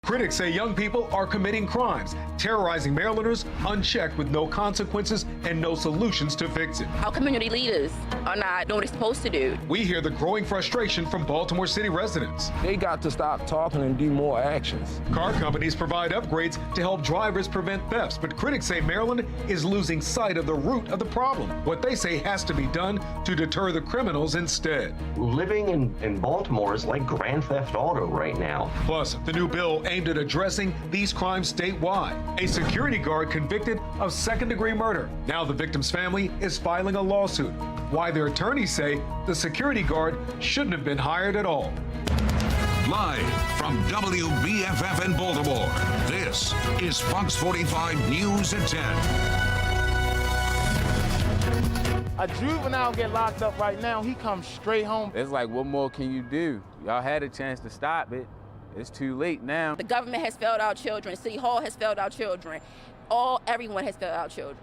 Critics say young people are committing crimes, terrorizing Marylanders unchecked with no consequences and no solutions to fix it. Our community leaders are not doing what they're supposed to do. We hear the growing frustration from Baltimore City residents. They got to stop talking and do more actions. Car companies provide upgrades to help drivers prevent thefts, but critics say Maryland is losing sight of the root of the problem. What they say has to be done to deter the criminals instead. Living in Baltimore is like Grand Theft Auto right now. Plus, the new bill aimed at addressing these crimes statewide. A security guard convicted of second-degree murder. Now the victim's family is filing a lawsuit. Why their attorneys say the security guard shouldn't have been hired at all. Live from WBFF in Baltimore, this is Fox 45 News at 10. A juvenile get locked up right now, he comes straight home. It's like, what more can you do? Y'all had a chance to stop it. It's too late now. The government has failed our children. City Hall has failed our children. Everyone has failed our children.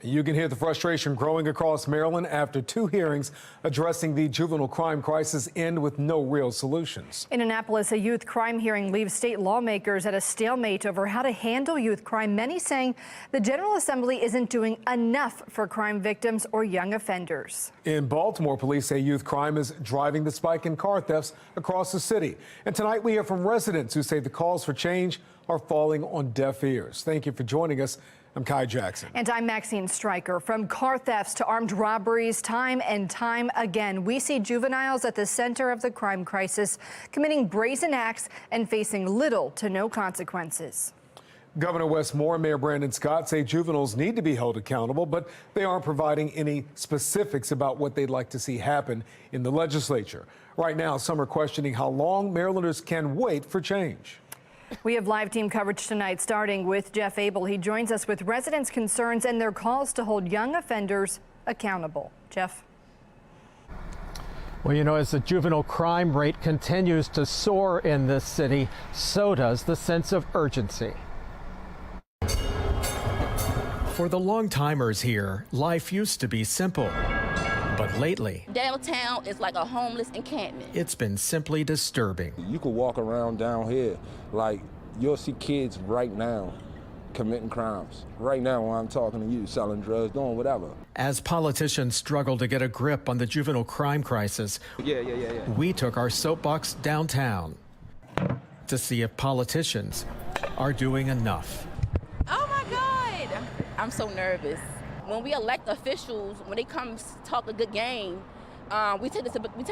You can hear the frustration growing across Maryland after 2 hearings addressing the juvenile crime crisis end with no real solutions. In Annapolis, a youth crime hearing leaves state lawmakers at a stalemate over how to handle youth crime, many saying the General Assembly isn't doing enough for crime victims or young offenders. In Baltimore, police say youth crime is driving the spike in car thefts across the city. And tonight we hear from residents who say the calls for change are falling on deaf ears. Thank you for joining us. I'm Kai Jackson. And I'm Maxine Stryker. From car thefts to armed robberies, time and time again, we see juveniles at the center of the crime crisis, committing brazen acts and facing little to no consequences. Governor Wes Moore and Mayor Brandon Scott say juveniles need to be held accountable, but they aren't providing any specifics about what they'd like to see happen in the legislature. Right now, some are questioning how long Marylanders can wait for change. We have live team coverage tonight, starting with Jeff Abel. He joins us with residents' concerns and their calls to hold young offenders accountable. Jeff. Well, you know, as the juvenile crime rate continues to soar in this city, so does the sense of urgency. For the long-timers here, life used to be simple. But lately, downtown is like a homeless encampment. It's been simply disturbing. You could walk around down here, like you'll see kids right now committing crimes. Right now when I'm talking to you, selling drugs, doing whatever. As politicians struggle to get a grip on the juvenile crime crisis, we took our soapbox downtown to see if politicians are doing enough. Oh my God, I'm so nervous. When we elect officials, when they come talk a good game, we tend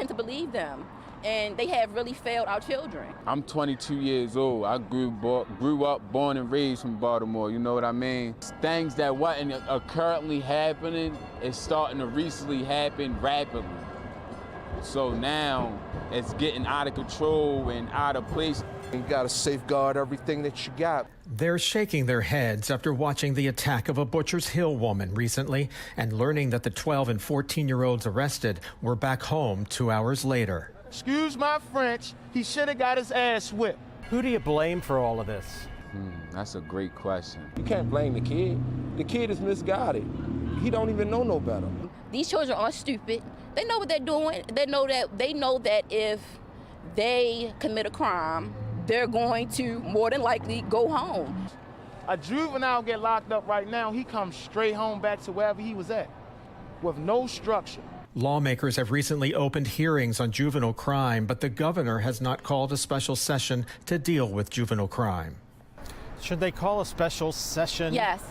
to believe them, and they have really failed our children. I'm 22 years old. I grew up, born and raised from Baltimore, you know what I mean? Things that wasn't currently happening is starting to recently happen rapidly. So now it's getting out of control and out of place. You got to safeguard everything that you got. They're shaking their heads after watching the attack of a Butcher's Hill woman recently and learning that the 12 and 14-year-olds arrested were back home 2 hours later. Excuse my French, he should have got his ass whipped. Who do you blame for all of this? That's a great question. You can't blame the kid. The kid is misguided. He don't even know no better. These children are stupid. They know what they're doing. They know that if they commit a crime, they're going to more than likely go home. A juvenile get locked up right now, he comes straight home back to wherever he was at with no structure. Lawmakers have recently opened hearings on juvenile crime, but the governor has not called a special session to deal with juvenile crime. Should they call a special session? Yes,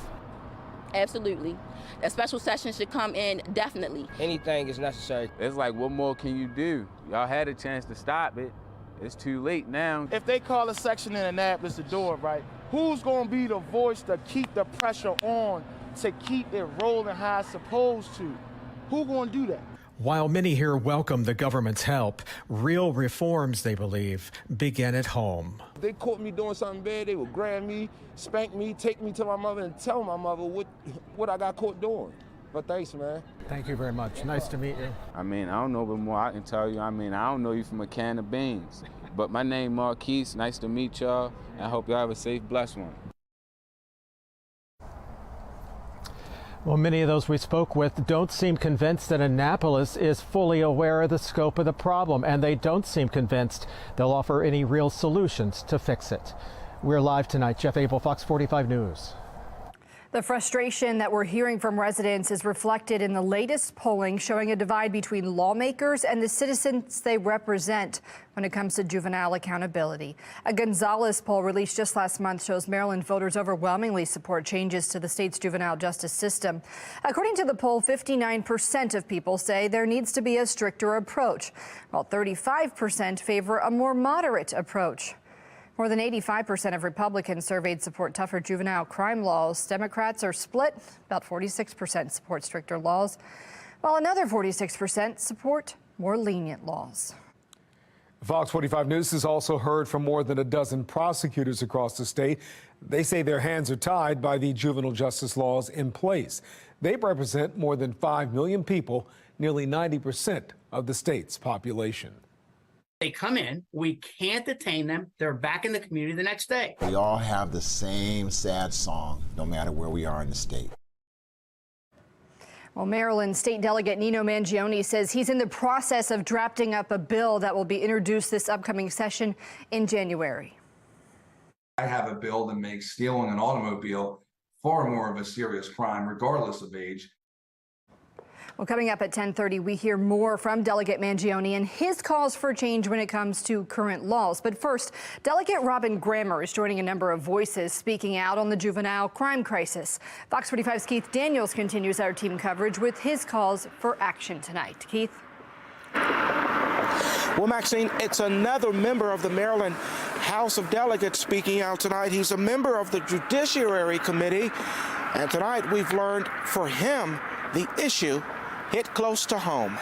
absolutely. A special session should come in definitely. Anything is necessary. It's like, what more can you do? Y'all had a chance to stop it. It's too late now. If they call a section in Annapolis to do it right, who's going to be the voice to keep the pressure on, to keep it rolling how it's supposed to? Who's going to do that? While many here welcome the government's help, real reforms, they believe, begin at home. If they caught me doing something bad, they would grab me, spank me, take me to my mother and tell my mother what I got caught doing. But thanks, man. Thank you very much. Nice to meet you. I mean, I don't know what more I can tell you. I mean, I don't know you from a can of beans. But my name Marquise. Nice to meet y'all. I hope y'all have a safe, blessed one. Well, many of those we spoke with don't seem convinced that Annapolis is fully aware of the scope of the problem, and they don't seem convinced they'll offer any real solutions to fix it. We're live tonight. Jeff Abel, Fox 45 News. The frustration that we're hearing from residents is reflected in the latest polling showing a divide between lawmakers and the citizens they represent when it comes to juvenile accountability. A Gonzalez poll released just last month shows Maryland voters overwhelmingly support changes to the state's juvenile justice system. According to the poll, 59% of people say there needs to be a stricter approach, while 35% favor a more moderate approach. More than 85% of Republicans surveyed support tougher juvenile crime laws. Democrats are split. About 46% support stricter laws, while another 46% support more lenient laws. Fox 45 News has also heard from more than a dozen prosecutors across the state. They say their hands are tied by the juvenile justice laws in place. They represent more than 5 million people, nearly 90% of the state's population. They come in, we can't detain them, they're back in the community the next day. We all have the same sad song, no matter where we are in the state. Well, Maryland State Delegate Nino Mangione says he's in the process of drafting up a bill that will be introduced this upcoming session in January. I have a bill that makes stealing an automobile far more of a serious crime, regardless of age. Well, coming up at 10:30, we hear more from Delegate Mangione and his calls for change when it comes to current laws. But first, Delegate Robin Grammer is joining a number of voices speaking out on the juvenile crime crisis. Fox 45's Keith Daniels continues our team coverage with his calls for action tonight. Keith? Well, Maxine, it's another member of the Maryland House of Delegates speaking out tonight. He's a member of the Judiciary Committee, and tonight we've learned for him the issue hit close to home.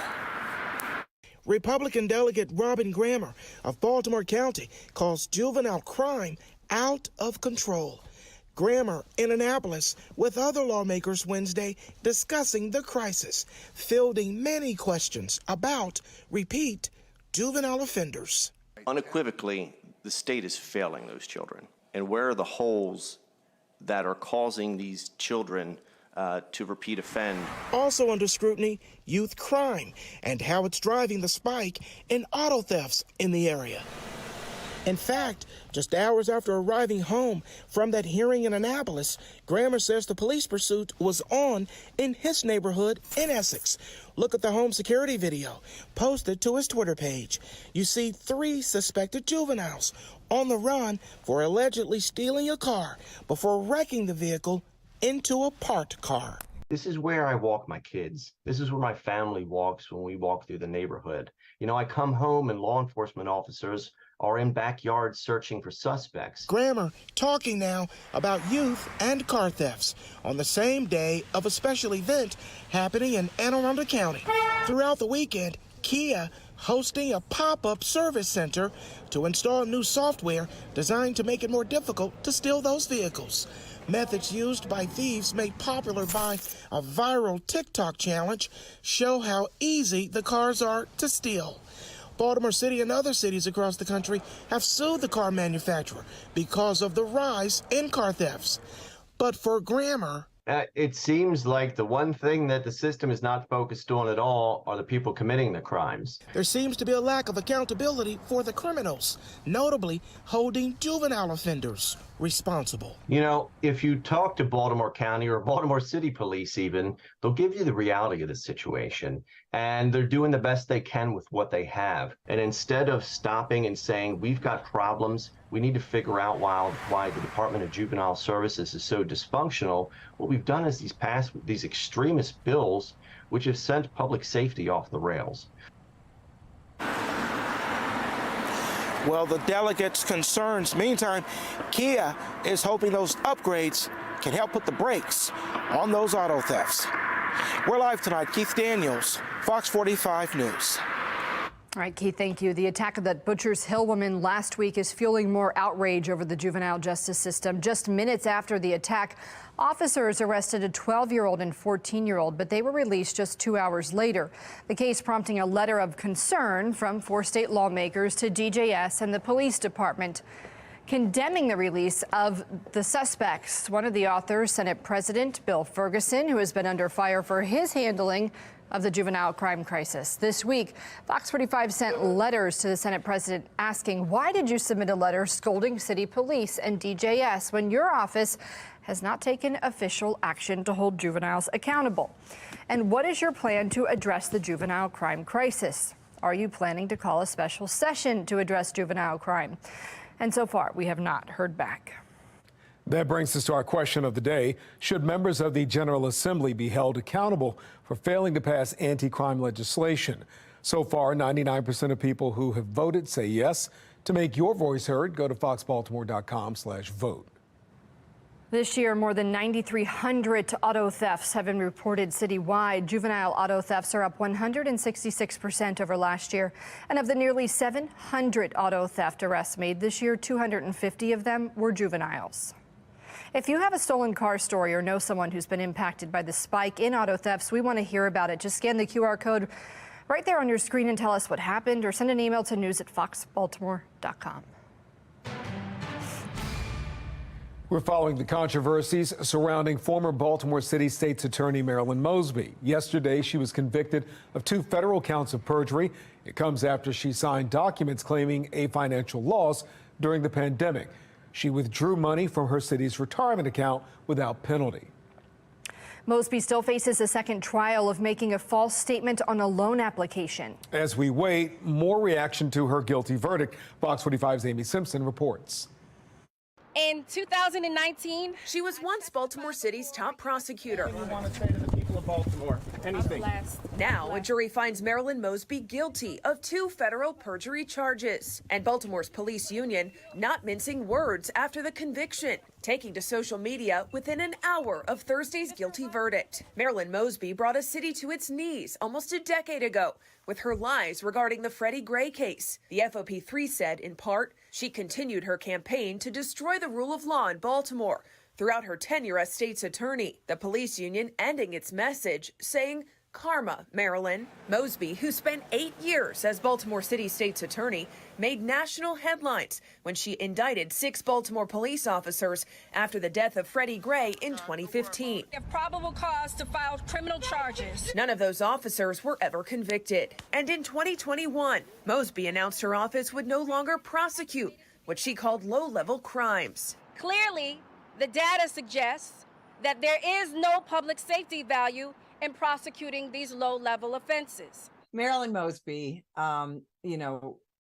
Republican Delegate Robin Grammer of Baltimore County calls juvenile crime out of control. Grammer in Annapolis with other lawmakers Wednesday discussing the crisis, fielding many questions about repeat juvenile offenders. Unequivocally, the state is failing those children. And where are the holes that are causing these children to repeat offend? Also under scrutiny, youth crime and how it's driving the spike in auto thefts in the area. In fact, just hours after arriving home from that hearing in Annapolis, Grammer says the police pursuit was on in his neighborhood in Essex. Look at the home security video posted to his Twitter page. You see 3 suspected juveniles on the run for allegedly stealing a car before wrecking the vehicle into a parked car. This is where I walk my kids. This is where my family walks when we walk through the neighborhood. You know, I come home and law enforcement officers are in backyards searching for suspects. Grammer talking now about youth and car thefts on the same day of a special event happening in Anne Arundel County. Throughout the weekend, Kia hosting a pop-up service center to install new software designed to make it more difficult to steal those vehicles. Methods used by thieves made popular by a viral TikTok challenge show how easy the cars are to steal. Baltimore City and other cities across the country have sued the car manufacturer because of the rise in car thefts. But for Grammer, it seems like the one thing that the system is not focused on at all are the people committing the crimes. There seems to be a lack of accountability for the criminals, notably holding juvenile offenders responsible. You know, if you talk to Baltimore County or Baltimore City Police even, they'll give you the reality of the situation. And they're doing the best they can with what they have. And instead of stopping and saying, we've got problems, we need to figure out why the Department of Juvenile Services is so dysfunctional, what we've done is these extremist bills which have sent public safety off the rails. Well, the delegates' concerns. Meantime, Kia is hoping those upgrades can help put the brakes on those auto thefts. We're live tonight. Keith Daniels, Fox 45 News. All right, Keith, thank you. The attack of that Butcher's Hill woman last week is fueling more outrage over the juvenile justice system. Just minutes after the attack, officers arrested a 12-year-old and 14-year-old, but they were released just 2 hours later. The case prompting a letter of concern from 4 state lawmakers to DJS and the police department. condemning the release of the suspects. One of the authors, Senate President Bill Ferguson, who has been under fire for his handling of the juvenile crime crisis. This week, Fox 45 sent letters to the Senate President asking, why did you submit a letter scolding city police and DJS when your office has not taken official action to hold juveniles accountable? And what is your plan to address the juvenile crime crisis? Are you planning to call a special session to address juvenile crime? And so far, we have not heard back. That brings us to our question of the day. Should members of the General Assembly be held accountable for failing to pass anti-crime legislation? So far, 99% of people who have voted say yes. To make your voice heard, go to foxbaltimore.com/vote. This year, more than 9,300 auto thefts have been reported citywide. Juvenile auto thefts are up 166% over last year. And of the nearly 700 auto theft arrests made this year, 250 of them were juveniles. If you have a stolen car story or know someone who's been impacted by the spike in auto thefts, we want to hear about it. Just scan the QR code right there on your screen and tell us what happened, or send an email to news@foxbaltimore.com. We're following the controversies surrounding former Baltimore City State's Attorney Marilyn Mosby. Yesterday, she was convicted of 2 federal counts of perjury. It comes after she signed documents claiming a financial loss during the pandemic. She withdrew money from her city's retirement account without penalty. Mosby still faces a second trial of making a false statement on a loan application. As we wait, more reaction to her guilty verdict. Fox 45's Amy Simpson reports. In 2019, she was once Baltimore City's top prosecutor. You want to say to the people of Baltimore anything? Now, a jury finds Marilyn Mosby guilty of 2 federal perjury charges. And Baltimore's police union not mincing words after the conviction, taking to social media within an hour of Thursday's guilty verdict. Marilyn Mosby brought a city to its knees almost a decade ago with her lies regarding the Freddie Gray case. The FOP3 said, in part, she continued her campaign to destroy the rule of law in Baltimore throughout her tenure as state's attorney. The police union ending its message saying, "Karma, Marilyn." Mosby, who spent 8 years as Baltimore City State's attorney, made national headlines when she indicted 6 Baltimore police officers after the death of Freddie Gray in 2015. We have probable cause to file criminal charges. None of those officers were ever convicted. And in 2021, Mosby announced her office would no longer prosecute what she called low-level crimes. Clearly, the data suggests that there is no public safety value in prosecuting these low-level offenses. Marilyn Mosby,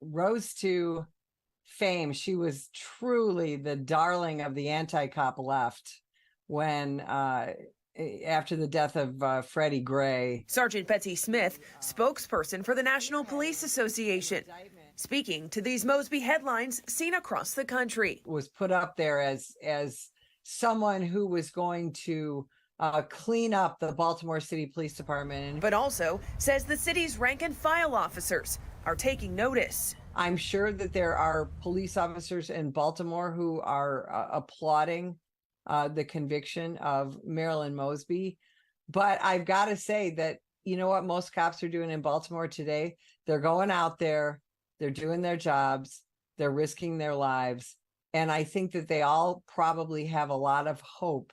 rose to fame. She was truly the darling of the anti-cop left when, after the death of Freddie Gray. Sergeant Betsy Smith, spokesperson for the National Police Association, speaking to these Mosby headlines seen across the country. Was put up there as someone who was going to clean up the Baltimore City Police Department. But also says the city's rank and file officers are taking notice. I'm sure that there are police officers in Baltimore who are applauding the conviction of Marilyn Mosby. But I've got to say that, you know what most cops are doing in Baltimore today? They're going out there, they're doing their jobs, they're risking their lives. And I think that they all probably have a lot of hope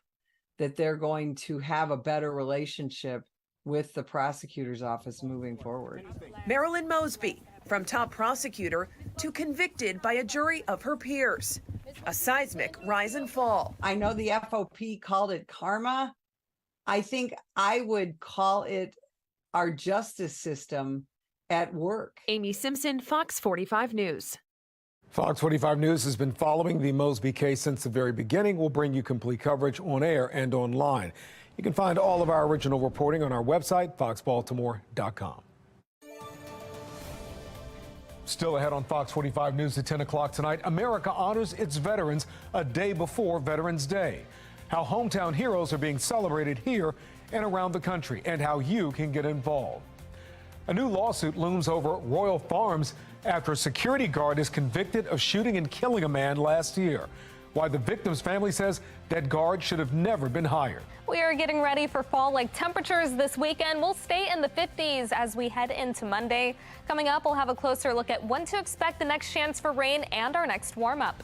that they're going to have a better relationship with the prosecutor's office moving forward. Marilyn Mosby, from top prosecutor to convicted by a jury of her peers. A seismic rise and fall. I know the FOP called it karma. I think I would call it our justice system at work. Amy Simpson, Fox 45 News. Fox 45 News has been following the Mosby case since the very beginning. We'll bring you complete coverage on air and online. You can find all of our original reporting on our website, foxbaltimore.com. Still ahead on Fox 45 News at 10 o'clock tonight, America honors its veterans a day before Veterans Day. How hometown heroes are being celebrated here and around the country, and how you can get involved. A new lawsuit looms over Royal Farms after a security guard is convicted of shooting and killing a man last year. Why the victim's family says that guard should have never been hired. We are getting ready for fall-like temperatures this weekend. We'll stay in the 50s as we head into Monday. Coming up, we'll have a closer look at when to expect the next chance for rain and our next warm-up.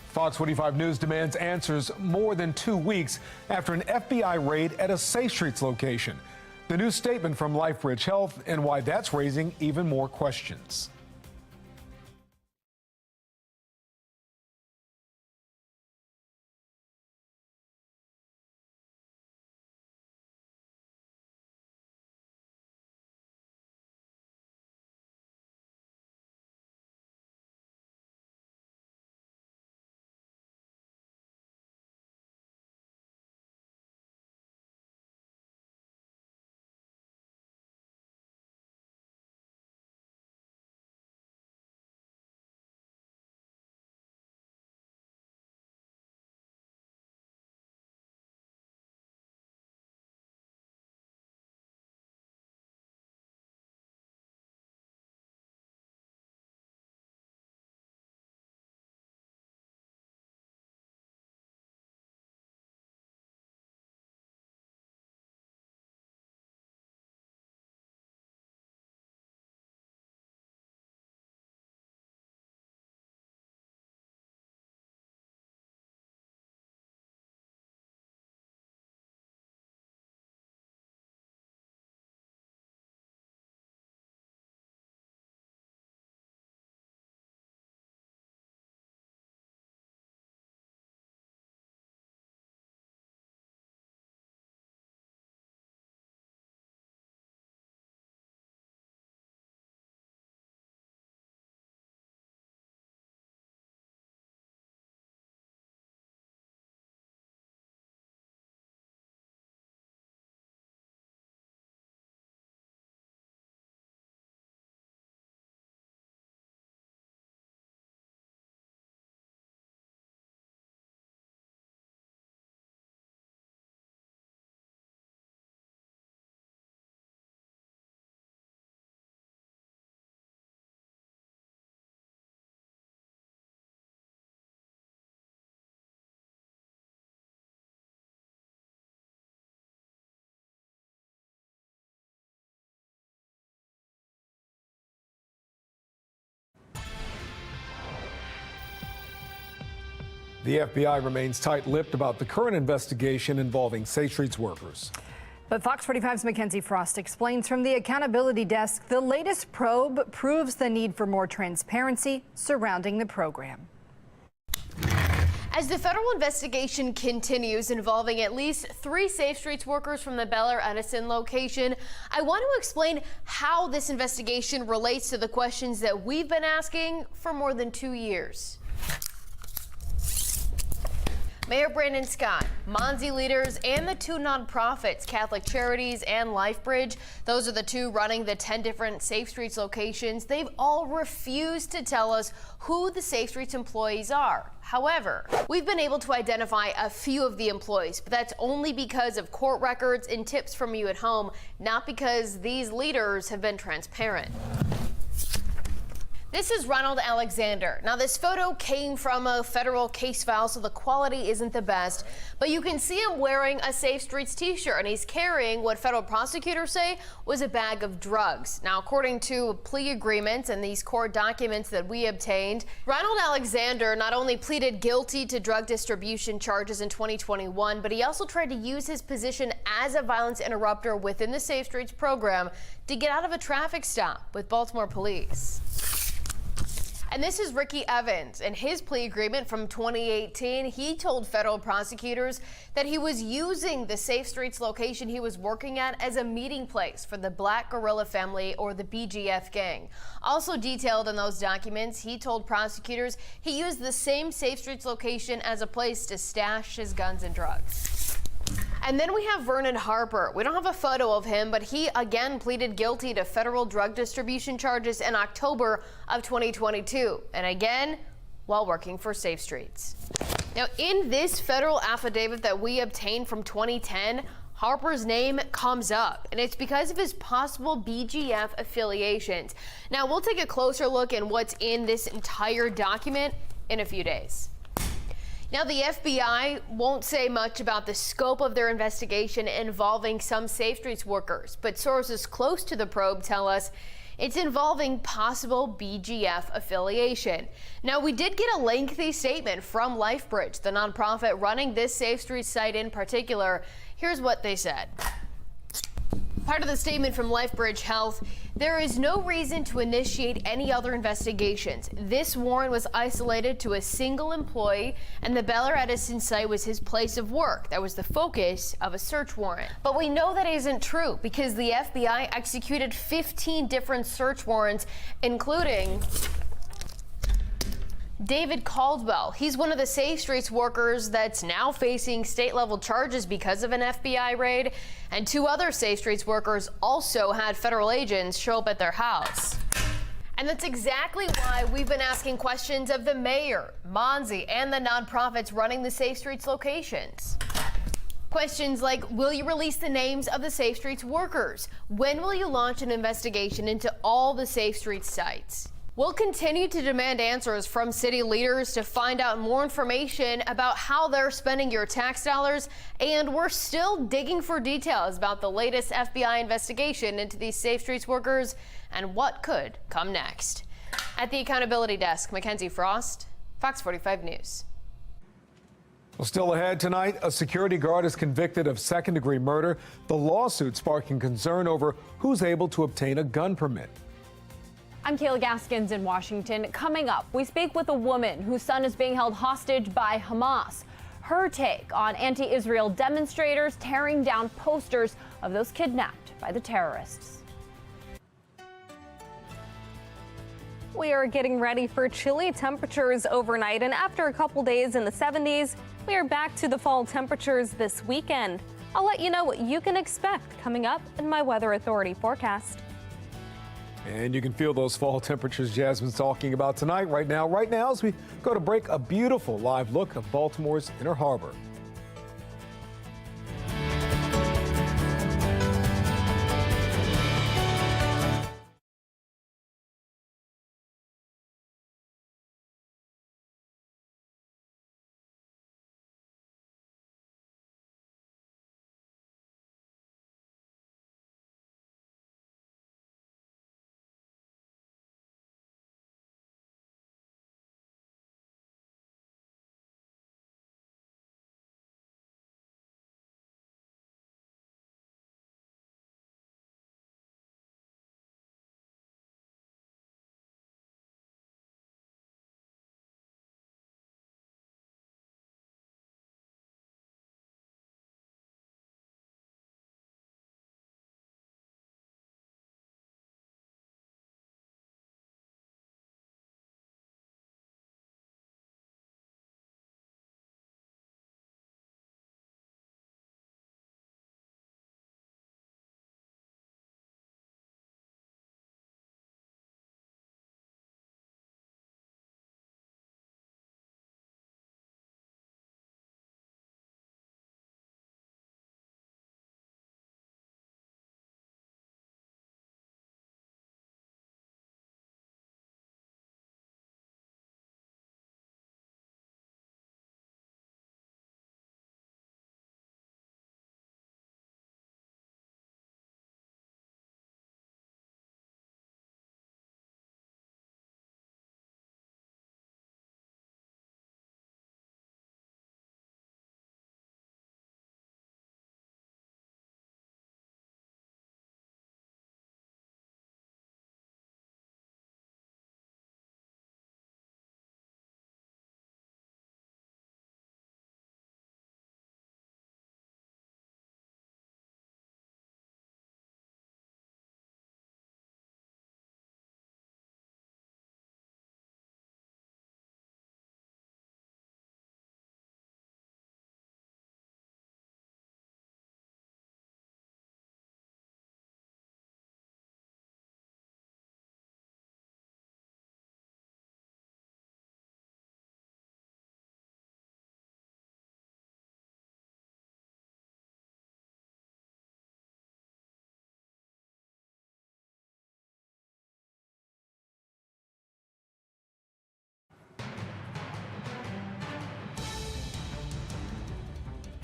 Fox 45 News demands answers more than 2 weeks after an FBI raid at a Safe Streets location. The new statement from LifeBridge Health and why that's raising even more questions. The FBI remains tight-lipped about the current investigation involving Safe Streets workers. But Fox 45's Mackenzie Frost explains from the Accountability Desk the latest probe proves the need for more transparency surrounding the program. As the federal investigation continues involving at least 3 Safe Streets workers from the Bel Air Edison location, I want to explain how this investigation relates to the questions that we've been asking for more than 2 years. Mayor Brandon Scott, Monsey leaders, and the 2 nonprofits, Catholic Charities and LifeBridge, those are the 2 running the 10 different Safe Streets locations. They've all refused to tell us who the Safe Streets employees are. However, we've been able to identify a few of the employees, but that's only because of court records and tips from you at home, not because these leaders have been transparent. This is Ronald Alexander. Now, this photo came from a federal case file, so the quality isn't the best, but you can see him wearing a Safe Streets t-shirt, and he's carrying what federal prosecutors say was a bag of drugs. Now, according to plea agreements and these court documents that we obtained, Ronald Alexander not only pleaded guilty to drug distribution charges in 2021, but he also tried to use his position as a violence interrupter within the Safe Streets program to get out of a traffic stop with Baltimore police. And this is Ricky Evans. In his plea agreement from 2018, he told federal prosecutors that he was using the Safe Streets location he was working at as a meeting place for the Black Guerrilla family, or the BGF gang. Also detailed in those documents, he told prosecutors he used the same Safe Streets location as a place to stash his guns and drugs. And then we have Vernon Harper. We don't have a photo of him, but he again pleaded guilty to federal drug distribution charges in October of 2022. And again, while working for Safe Streets. Now, in this federal affidavit that we obtained from 2010, Harper's name comes up, and it's because of his possible BGF affiliations. Now, we'll take a closer look at what's in this entire document in a few days. Now, the FBI won't say much about the scope of their investigation involving some Safe Streets workers, but sources close to the probe tell us It's involving possible BGF affiliation. Now, we did get a lengthy statement from LifeBridge, the nonprofit running this Safe Streets site in particular. Here's what they said. Part of the statement from LifeBridge Health, there is no reason to initiate any other investigations. This warrant was isolated to a single employee, and the Bel Air Edison site was his place of work. That was the focus of a search warrant. But we know that isn't true because the FBI executed 15 different search warrants, including David Caldwell. He's one of the Safe Streets workers that's now facing state-level charges because of an FBI raid. And 2 other Safe Streets workers also had federal agents show up at their house. And that's exactly why we've been asking questions of the mayor, Mosby, and the nonprofits running the Safe Streets locations. Questions like, will you release the names of the Safe Streets workers? When will you launch an investigation into all the Safe Streets sites? We'll continue to demand answers from city leaders to find out more information about how they're spending your tax dollars, and we're still digging for details about the latest FBI investigation into these Safe Streets workers and what could come next. At the Accountability Desk, Mackenzie Frost, Fox 45 News. Well, still ahead tonight, a security guard is convicted of second-degree murder. The lawsuit sparking concern over who's able to obtain a gun permit. I'm Kayla Gaskins in Washington. Coming up, we speak with a woman whose son is being held hostage by Hamas. Her take on anti-Israel demonstrators tearing down posters of those kidnapped by the terrorists. We are getting ready for chilly temperatures overnight, and after a couple days in the 70s, we are back to the fall temperatures this weekend. I'll let you know what you can expect coming up in my Weather Authority forecast. And you can feel those fall temperatures Jasmine's talking about tonight, right now, as we go to break, a beautiful live look of Baltimore's Inner Harbor.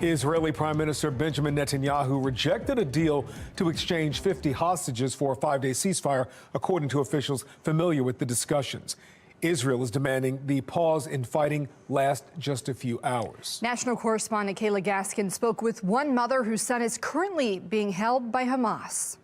Israeli Prime Minister Benjamin Netanyahu rejected a deal to exchange 50 hostages for a 5-day ceasefire, according to officials familiar with the discussions. Israel is demanding the pause in fighting last just a few hours. National correspondent Kayla Gaskin spoke with one mother whose son is currently being held by Hamas.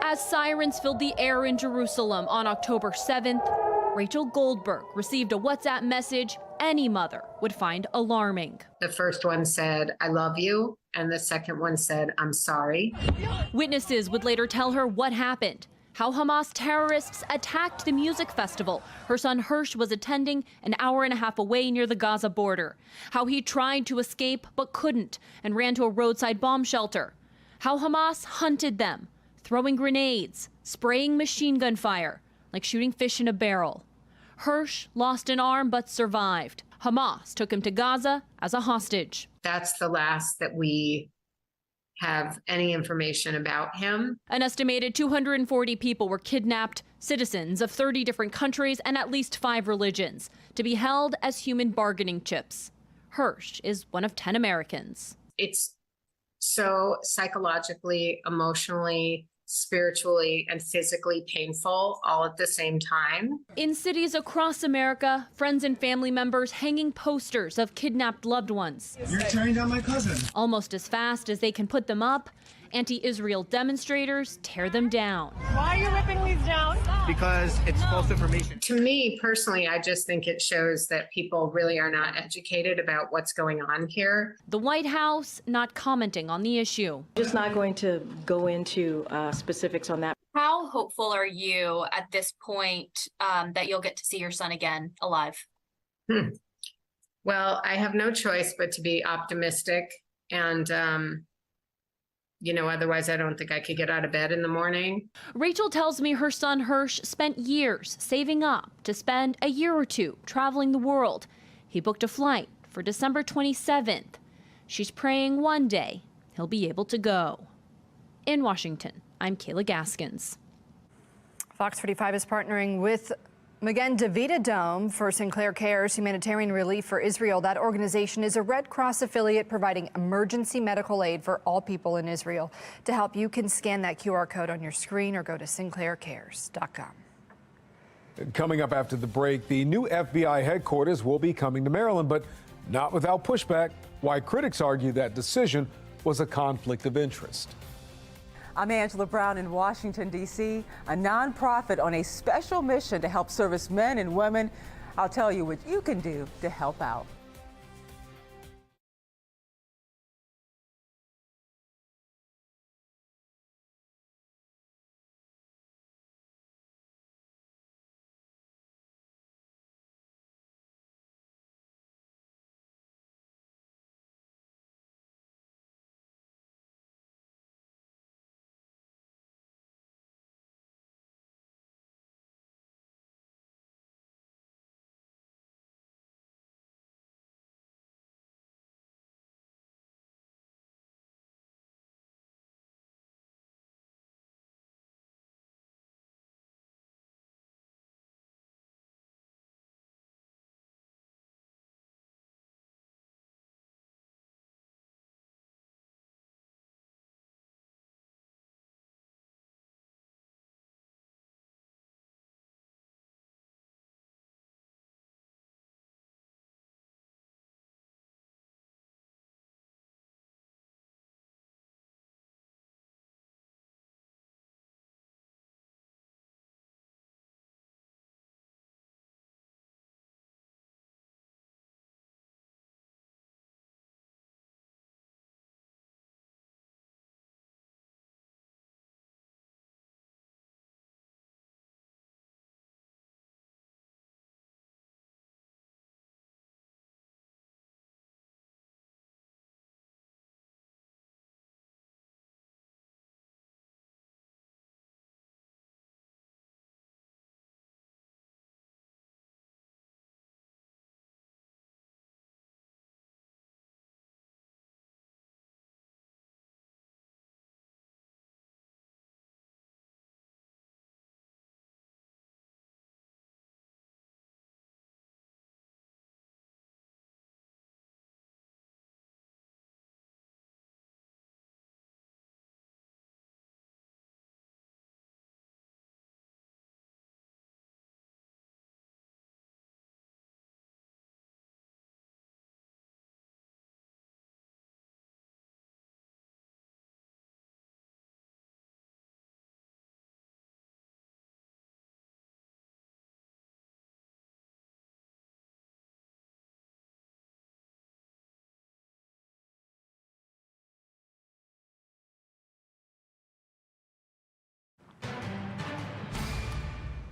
As sirens filled the air in Jerusalem on October 7th, Rachel Goldberg received a WhatsApp message any mother would find alarming. The first one said, "I love you," and the second one said, "I'm sorry." Witnesses would later tell her what happened, how Hamas terrorists attacked the music festival her son Hirsch was attending an hour and a half away near the Gaza border, how he tried to escape but couldn't and ran to a roadside bomb shelter, how Hamas hunted them, throwing grenades, spraying machine gun fire, like shooting fish in a barrel. Hirsch lost an arm but survived. Hamas took him to Gaza as a hostage. That's the last that we have any information about him. An estimated 240 people were kidnapped, citizens of 30 different countries and at least 5 religions, to be held as human bargaining chips. Hirsch is one of 10 Americans. It's so psychologically, emotionally, spiritually, and physically painful all at the same time. In cities across America, friends and family members hanging posters of kidnapped loved ones. You're tearing down my cousin. Almost as fast as they can put them up, anti-Israel demonstrators tear them down. Why are you ripping these down? Because it's false information. To me personally, I just think it shows that people really are not educated about what's going on here. The White House not commenting on the issue. Just not going to go into specifics on that. How hopeful are you at this point that you'll get to see your son again alive? Well, I have no choice but to be optimistic, and otherwise I don't think I could get out of bed in the morning. Rachel tells me her son Hirsch spent years saving up to spend a year or two traveling the world. He booked a flight for December 27th. She's praying one day he'll be able to go. In Washington, I'm Kayla Gaskins. Fox 45 is partnering with Magen David Adom for Sinclair Cares Humanitarian Relief for Israel. That organization is a Red Cross affiliate providing emergency medical aid for all people in Israel. To help, you can scan that QR code on your screen or go to sinclaircares.com. Coming up after the break, the new FBI headquarters will be coming to Maryland, but not without pushback. Why critics argue that decision was a conflict of interest. I'm Angela Brown in Washington, D.C., a nonprofit on a special mission to help servicemen and women. I'll tell you what you can do to help out.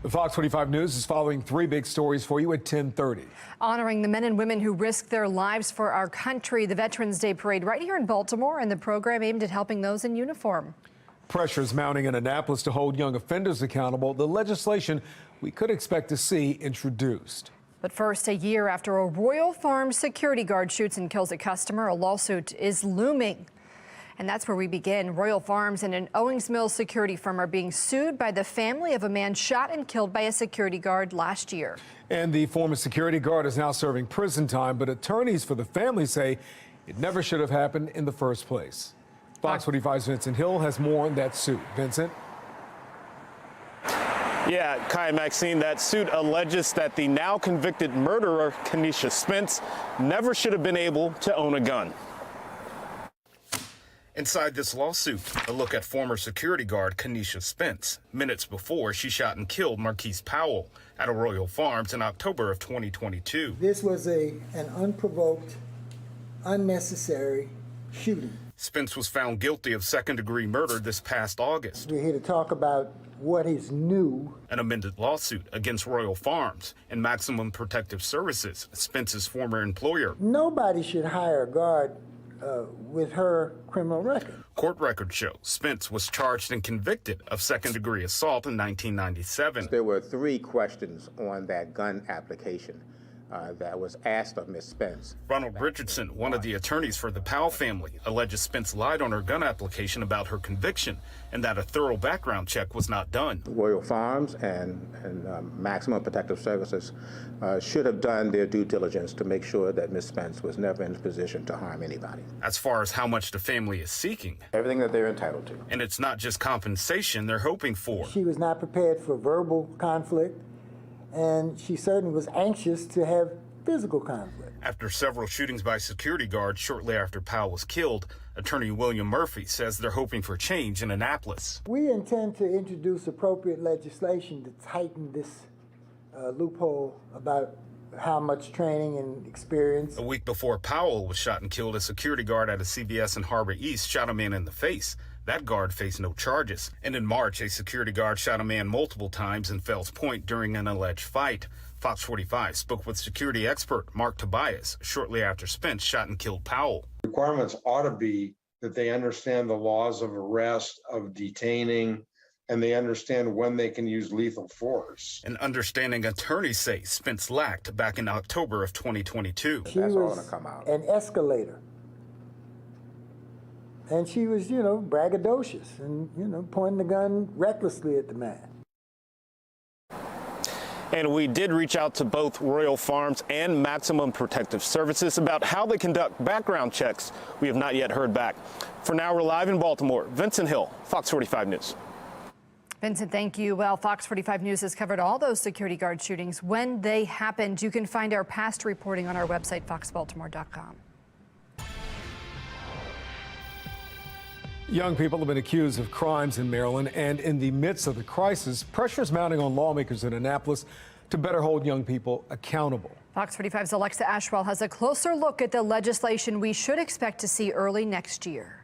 The Fox 45 News is following 3 big stories for you at 10:30. Honoring the men and women who risked their lives for our country, the Veterans Day Parade right here in Baltimore, and the program aimed at helping those in uniform. Pressures mounting in Annapolis to hold young offenders accountable. The legislation we could expect to see introduced. But first, a year after a Royal Farms security guard shoots and kills a customer, a lawsuit is looming. And that's where we begin. Royal Farms and an Owings Mills security firm are being sued by the family of a man shot and killed by a security guard last year. And the former security guard is now serving prison time, but attorneys for the family say it never should have happened in the first place. Fox 45's Vincent Hill has more on that suit. Vincent? Yeah, Kai and Maxine, that suit alleges that the now convicted murderer, Kenesha Spence, never should have been able to own a gun. Inside this lawsuit, a look at former security guard Kenesha Spence, minutes before she shot and killed Marquise Powell at a Royal Farms in October of 2022. This was an unprovoked, unnecessary shooting. Spence was found guilty of second-degree murder this past August. We're here to talk about what is new. An amended lawsuit against Royal Farms and Maximum Protective Services, Spence's former employer. Nobody should hire a guard with her criminal record. Court records show Spence was charged and convicted of second-degree assault in 1997. There were 3 questions on that gun application that was asked of Ms. Spence. Ronald Richardson, one of the attorneys for the Powell family, alleges Spence lied on her gun application about her conviction and that a thorough background check was not done. Royal Farms and Maximum Protective Services should have done their due diligence to make sure that Ms. Spence was never in a position to harm anybody. As far as how much the family is seeking. Everything that they're entitled to. And it's not just compensation they're hoping for. She was not prepared for verbal conflict, and she certainly was anxious to have physical conflict. After several shootings by security guards shortly after Powell was killed, attorney William Murphy says they're hoping for change in Annapolis. We intend to introduce appropriate legislation to tighten this loophole about how much training and experience. A week before Powell was shot and killed, a security guard at a CVS in Harbor East shot a man in the face. That guard faced no charges. And in March, a security guard shot a man multiple times in Fells Point during an alleged fight. Fox 45 spoke with security expert Mark Tobias shortly after Spence shot and killed Powell. Requirements ought to be that they understand the laws of arrest, of detaining, and they understand when they can use lethal force. An understanding attorneys say Spence lacked back in October of 2022. She was an escalator. And she was, braggadocious and, pointing the gun recklessly at the man. And we did reach out to both Royal Farms and Maximum Protective Services about how they conduct background checks. We have not yet heard back. For now, we're live in Baltimore. Vincent Hill, Fox 45 News. Vincent, thank you. Well, Fox 45 News has covered all those security guard shootings when they happened. You can find our past reporting on our website, foxbaltimore.com. Young people have been accused of crimes in Maryland, and in the midst of the crisis, pressure is mounting on lawmakers in Annapolis to better hold young people accountable. Fox 45's Alexa Ashwell has a closer look at the legislation we should expect to see early next year.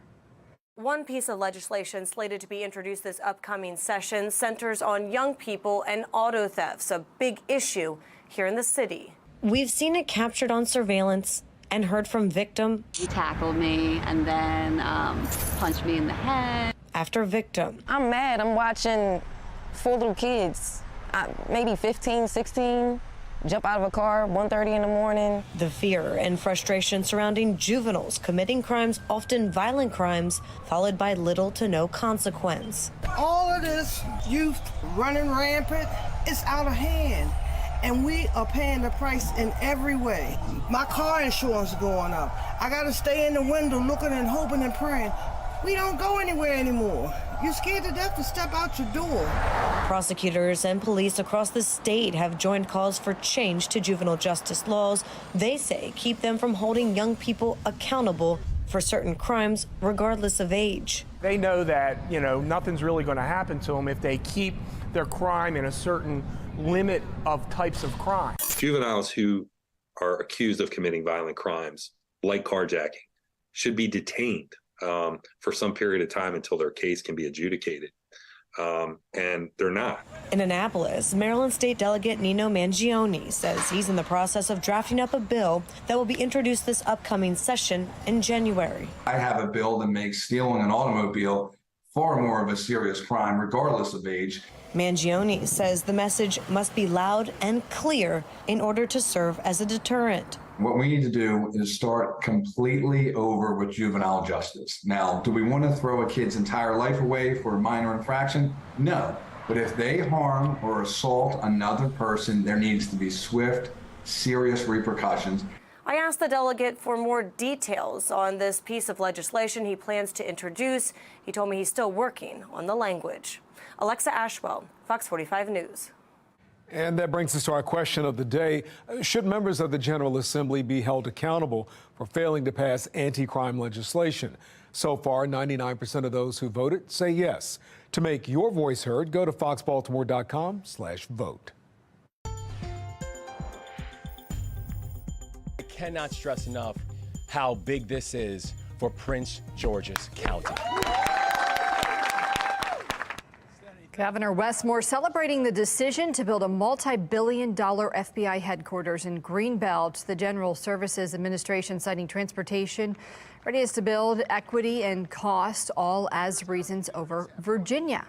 One piece of legislation slated to be introduced this upcoming session centers on young people and auto thefts, a big issue here in the city. We've seen it captured on surveillance and heard from victim. He tackled me and then punched me in the head. After victim. I'm mad. I'm watching 4 little kids, maybe 15, 16, jump out of a car 1:30 in the morning. The fear and frustration surrounding juveniles committing crimes, often violent crimes, followed by little to no consequence. All of this youth running rampant, it's out of hand. And we are paying the price in every way. My car insurance is going up. I gotta stay in the window looking and hoping and praying. We don't go anywhere anymore. You're scared to death to step out your door. Prosecutors and police across the state have joined calls for change to juvenile justice laws. They say keep them from holding young people accountable for certain crimes, regardless of age. They know that, nothing's really going to happen to them if they keep their crime in a certain limit of types of crime. Juveniles who are accused of committing violent crimes, like carjacking, should be detained for some period of time until their case can be adjudicated. and they're not. In Annapolis, Maryland State Delegate Nino Mangione says he's in the process of drafting up a bill that will be introduced this upcoming session in January. I have a bill that makes stealing an automobile far more of a serious crime, regardless of age. Mangione says the message must be loud and clear in order to serve as a deterrent. What we need to do is start completely over with juvenile justice. Now, do we want to throw a kid's entire life away for a minor infraction? No. But if they harm or assault another person, there needs to be swift, serious repercussions. I asked the delegate for more details on this piece of legislation he plans to introduce. He told me he's still working on the language. Alexa Ashwell, Fox 45 News. And that brings us to our question of the day. Should members of the General Assembly be held accountable for failing to pass anti-crime legislation? So far, 99% of those who voted say yes. To make your voice heard, go to foxbaltimore.com/vote. I cannot stress enough how big this is for Prince George's County. Governor Westmore celebrating the decision to build a multi-billion-dollar FBI headquarters in Greenbelt. The General Services Administration citing transportation, readiness to build, equity, and cost, all as reasons over Virginia.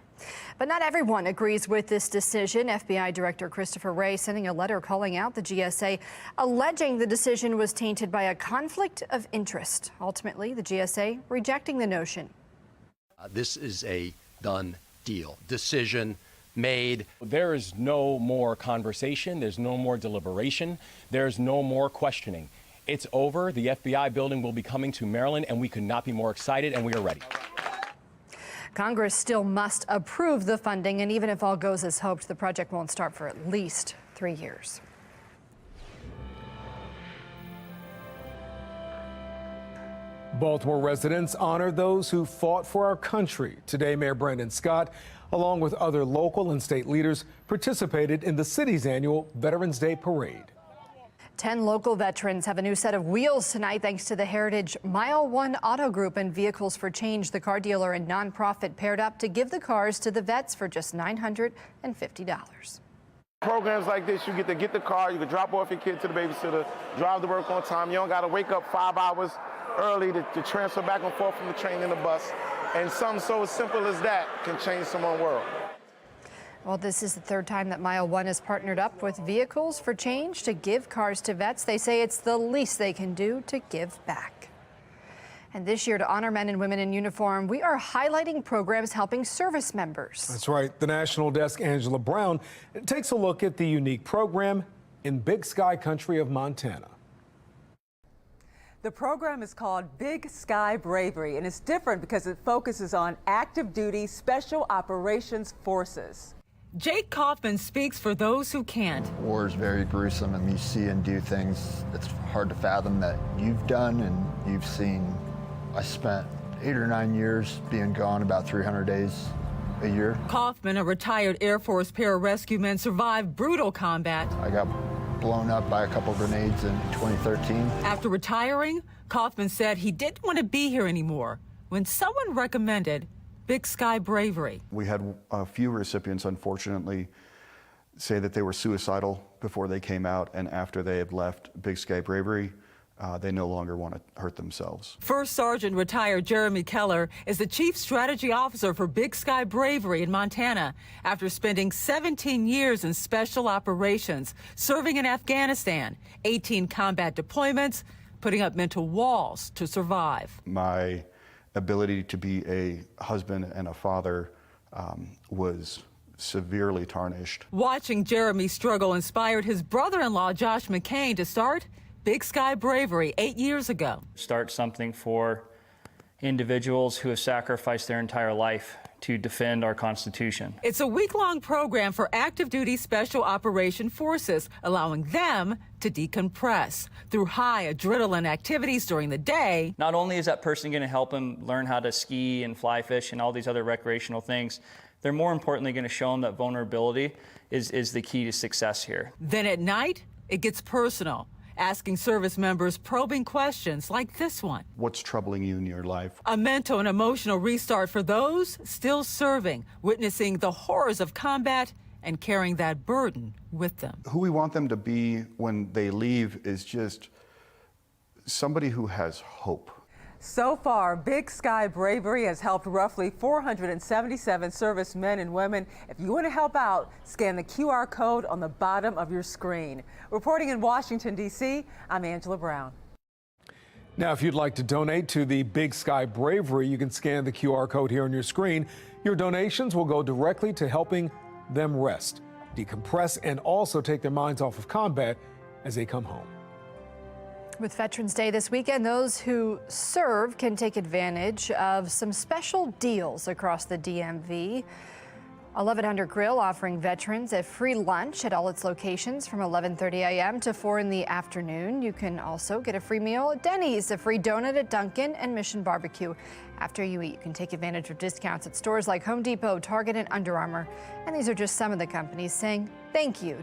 But not everyone agrees with this decision. FBI Director Christopher Wray sending a letter calling out the GSA, alleging the decision was tainted by a conflict of interest. Ultimately, the GSA rejecting the notion. This is a done deal. Decision made. There is no more conversation. There's no more deliberation. There's no more questioning. It's over. The FBI building will be coming to Maryland, and we could not be more excited, and we are ready. Congress still must approve the funding, and even if all goes as hoped, the project won't start for at least 3 years. Baltimore residents honor those who fought for our country. Today, Mayor Brandon Scott, along with other local and state leaders, participated in the city's annual Veterans Day Parade. 10 local veterans have a new set of wheels tonight thanks to the Heritage Mile One Auto Group and Vehicles for Change. The car dealer and nonprofit paired up to give the cars to the vets for just $950. Programs like this, you get to get the car, you can drop off your kid to the babysitter, drive to work on time. You don't got to wake up 5 hours early to transfer back and forth from the train and the bus. And something so simple as that can change someone's world. Well, this is the third time that Mile One has partnered up with Vehicles for Change to give cars to vets. They say it's the least they can do to give back. And this year, to honor men and women in uniform, we are highlighting programs helping service members. That's right. The National Desk, Angela Brown, takes a look at the unique program in Big Sky country of Montana. The program is called Big Sky Bravery, and it's different because it focuses on active duty special operations forces. Jake Kaufman speaks for those who can't. War is very gruesome, and you see and do things that's hard to fathom that you've done and you've seen. I spent 8 or 9 years being gone, about 300 days a year. Kaufman, a retired Air Force pararescue man, survived brutal combat. I got blown up by a couple grenades in 2013. After retiring, Kaufman said he didn't want to be here anymore when someone recommended Big Sky Bravery. We had a few recipients, unfortunately, say that they were suicidal before they came out, and after they had left Big Sky Bravery, they no longer want to hurt themselves. First Sergeant retired Jeremy Keller is the Chief Strategy Officer for Big Sky Bravery in Montana after spending 17 years in special operations, serving in Afghanistan, 18 combat deployments, putting up mental walls to survive. My ability to be a husband and a father was severely tarnished. Watching Jeremy struggle inspired his brother-in-law, Josh McCain, to start Big Sky Bravery 8 years ago. Start something for individuals who have sacrificed their entire life to defend our Constitution. It's a week-long program for active duty special operation forces, allowing them to decompress through high adrenaline activities during the day. Not only is that person going to help them learn how to ski and fly fish and all these other recreational things, they're more importantly going to show them that vulnerability is the key to success here. Then at night, it gets personal asking service members probing questions like this one. What's troubling you in your life? A mental and emotional restart for those still serving, witnessing the horrors of combat and carrying that burden with them. Who we want them to be when they leave is just somebody who has hope. So far, Big Sky Bravery has helped roughly 477 servicemen and women. If you want to help out, scan the QR code on the bottom of your screen. Reporting in Washington, D.C., I'm Angela Brown. Now, if you'd like to donate to the Big Sky Bravery, you can scan the QR code here on your screen. Your donations will go directly to helping them rest, decompress, and also take their minds off of combat as they come home. With Veterans Day this weekend, those who serve can take advantage of some special deals across the DMV. 1100 Grill offering veterans a free lunch at all its locations from 11:30 a.m. to 4 in the afternoon. You can also get a free meal at Denny's, a free donut at Dunkin', and Mission Barbecue. After you eat, you can take advantage of discounts at stores like Home Depot, Target, and Under Armour. And these are just some of the companies saying thank you